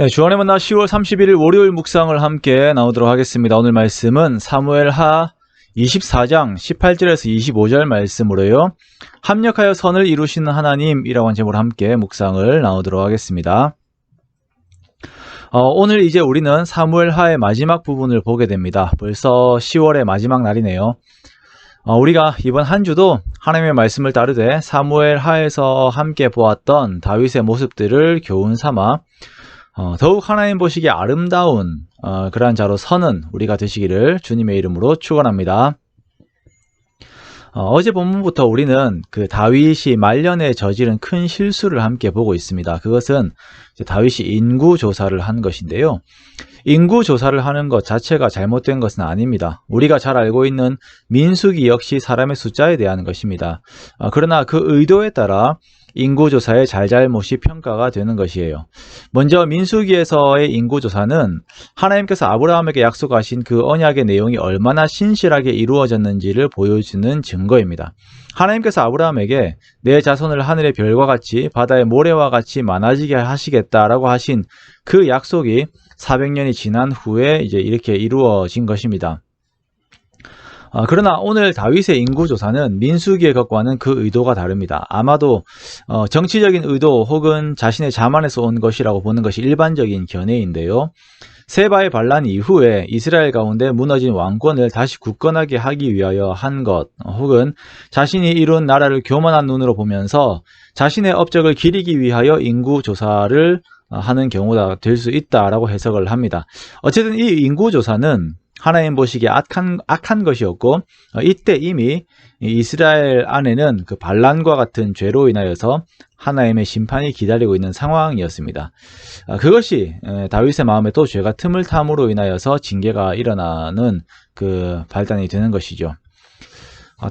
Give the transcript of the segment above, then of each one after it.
네, 주안의 만나 10월 31일 월요일 묵상을 함께 나오도록 하겠습니다. 오늘 말씀은 사무엘하 24장 18절에서 25절 말씀으로요. 합력하여 선을 이루시는 하나님이라고 하는 제목으로 함께 묵상을 나오도록 하겠습니다. 오늘 이제 우리는 사무엘하의 마지막 부분을 보게 됩니다. 벌써 10월의 마지막 날이네요. 우리가 이번 한 주도 하나님의 말씀을 따르되 사무엘하에서 함께 보았던 다윗의 모습들을 교훈 삼아 더욱 하나님 보시기에 아름다운 그러한 자로 서는 우리가 되시기를 주님의 이름으로 축원합니다. 어제 본문부터 우리는 그 다윗이 말년에 저지른 큰 실수를 함께 보고 있습니다. 그것은 다윗이 인구조사를 한 것인데요. 인구조사를 하는 것 자체가 잘못된 것은 아닙니다. 우리가 잘 알고 있는 민수기 역시 사람의 숫자에 대한 것입니다. 그러나 그 의도에 따라 인구조사의 잘잘못이 평가가 되는 것이에요. 먼저 민수기에서의 인구조사는 하나님께서 아브라함에게 약속하신 그 언약의 내용이 얼마나 신실하게 이루어졌는지를 보여주는 증거입니다. 하나님께서 아브라함에게 내 자손을 하늘의 별과 같이 바다의 모래와 같이 많아지게 하시겠다라고 하신 그 약속이 400년이 지난 후에 이제 이렇게 이루어진 것입니다. 그러나 오늘 다윗의 인구조사는 민수기의 것과는 그 의도가 다릅니다. 아마도 정치적인 의도 혹은 자신의 자만에서 온 것이라고 보는 것이 일반적인 견해인데요. 세바의 반란 이후에 이스라엘 가운데 무너진 왕권을 다시 굳건하게 하기 위하여 한 것, 혹은 자신이 이룬 나라를 교만한 눈으로 보면서 자신의 업적을 기리기 위하여 인구조사를 하는 경우가 될 수 있다라고 해석을 합니다. 어쨌든 이 인구조사는 하나님 보시기에 악한 것이었고, 이때 이미 이스라엘 안에는 그 반란과 같은 죄로 인하여서 하나님의 심판이 기다리고 있는 상황이었습니다. 그것이 다윗의 마음에 또 죄가 틈을 탐으로 인하여서 징계가 일어나는 그 발단이 되는 것이죠.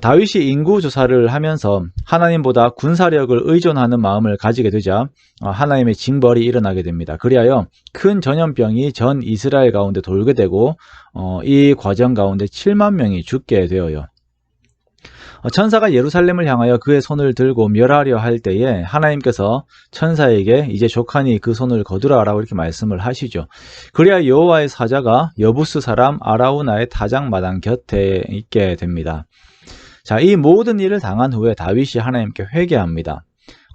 다윗이 인구조사를 하면서 하나님보다 군사력을 의존하는 마음을 가지게 되자 하나님의 징벌이 일어나게 됩니다. 그리하여 큰 전염병이 전 이스라엘 가운데 돌게 되고 이 과정 가운데 7만 명이 죽게 되어요. 천사가 예루살렘을 향하여 그의 손을 들고 멸하려 할 때에 하나님께서 천사에게 이제 족하니 그 손을 거두라라고 이렇게 말씀을 하시죠. 그래야 여호와의 사자가 여부스 사람 아라우나의 타작마당 곁에 있게 됩니다. 자, 이 모든 일을 당한 후에 다윗이 하나님께 회개합니다.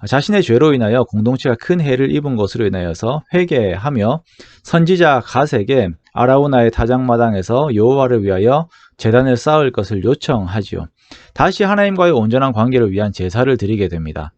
자신의 죄로 인하여 공동체가 큰 해를 입은 것으로 인하여서 회개하며 선지자 갓에게 아라우나의 타작마당에서 여호와를 위하여 제단을 쌓을 것을 요청하지요. 다시 하나님과의 온전한 관계를 위한 제사를 드리게 됩니다.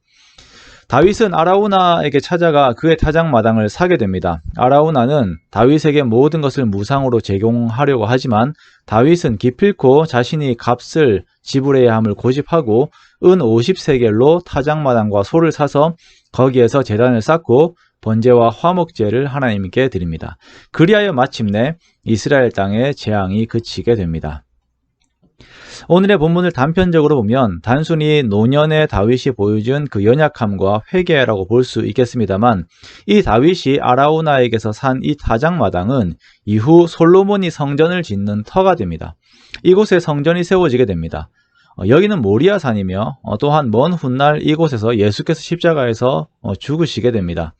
다윗은 아라우나에게 찾아가 그의 타작마당을 사게 됩니다. 아라우나는 다윗에게 모든 것을 무상으로 제공하려고 하지만 다윗은 기필코 자신이 값을 지불해야 함을 고집하고 은 50세겔로 타작마당과 소를 사서 거기에서 제단을 쌓고 번제와 화목제를 하나님께 드립니다. 그리하여 마침내 이스라엘 땅의 재앙이 그치게 됩니다. 오늘의 본문을 단편적으로 보면 단순히 노년의 다윗이 보여준 그 연약함과 회개라고 볼 수 있겠습니다만, 이 다윗이 아라우나에게서 산 이 타작마당은 이후 솔로몬이 성전을 짓는 터가 됩니다. 이곳에 성전이 세워지게 됩니다. 여기는 모리아산이며 또한 먼 훗날 이곳에서 예수께서 십자가에서 죽으시게 됩니다.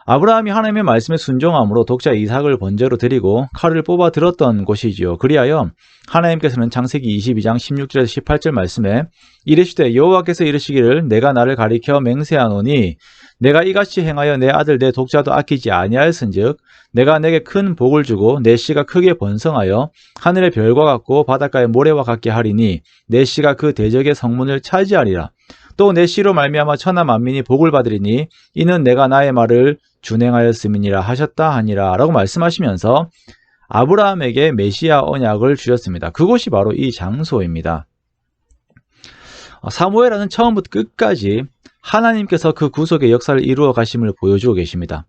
아브라함이 하나님의 말씀에 순종함으로 독자 이삭을 번제로 드리고 칼을 뽑아 들었던 곳이지요. 그리하여 하나님께서는 창세기 22장 16절에서 18절 말씀에 이르시되 여호와께서 이르시기를 내가 나를 가리켜 맹세하노니 내가 이같이 행하여 내 아들 내 독자도 아끼지 아니하였은즉 내가 내게 큰 복을 주고 내 씨가 크게 번성하여 하늘의 별과 같고 바닷가의 모래와 같게 하리니 내 씨가 그 대적의 성문을 차지하리라. 또 내 씨로 말미암아 천하 만민이 복을 받으리니 이는 내가 나의 말을 준행하였음이니라 하셨다 하니라 라고 말씀하시면서 아브라함에게 메시아 언약을 주셨습니다. 그곳이 바로 이 장소입니다. 사무엘하는 처음부터 끝까지 하나님께서 그 구속의 역사를 이루어 가심을 보여주고 계십니다.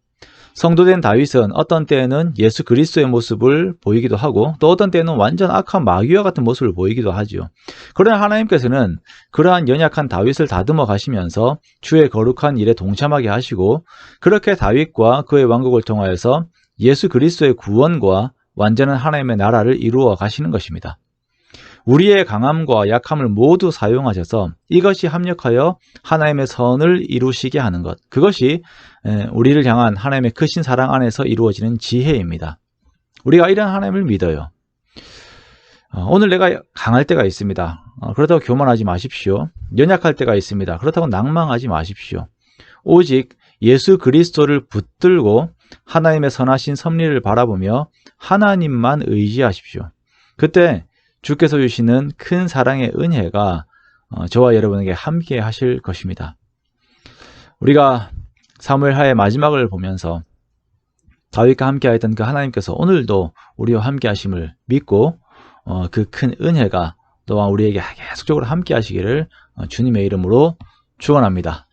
성도된 다윗은 어떤 때에는 예수 그리스도의 모습을 보이기도 하고 또 어떤 때는 완전 악한 마귀와 같은 모습을 보이기도 하죠. 그러나 하나님께서는 그러한 연약한 다윗을 다듬어 가시면서 주의 거룩한 일에 동참하게 하시고 그렇게 다윗과 그의 왕국을 통하여서 예수 그리스도의 구원과 완전한 하나님의 나라를 이루어 가시는 것입니다. 우리의 강함과 약함을 모두 사용하셔서 이것이 합력하여 하나님의 선을 이루시게 하는 것. 그것이 우리를 향한 하나님의 크신 사랑 안에서 이루어지는 지혜입니다. 우리가 이런 하나님을 믿어요. 오늘 내가 강할 때가 있습니다. 그렇다고 교만하지 마십시오. 연약할 때가 있습니다. 그렇다고 낭망하지 마십시오. 오직 예수 그리스도를 붙들고 하나님의 선하신 섭리를 바라보며 하나님만 의지하십시오. 그때 주께서 주시는 큰 사랑의 은혜가 저와 여러분에게 함께 하실 것입니다. 우리가 사무엘하의 마지막을 보면서 다윗과 함께 하였던 그 하나님께서 오늘도 우리와 함께 하심을 믿고 그 큰 은혜가 또한 우리에게 계속적으로 함께 하시기를 주님의 이름으로 축원합니다.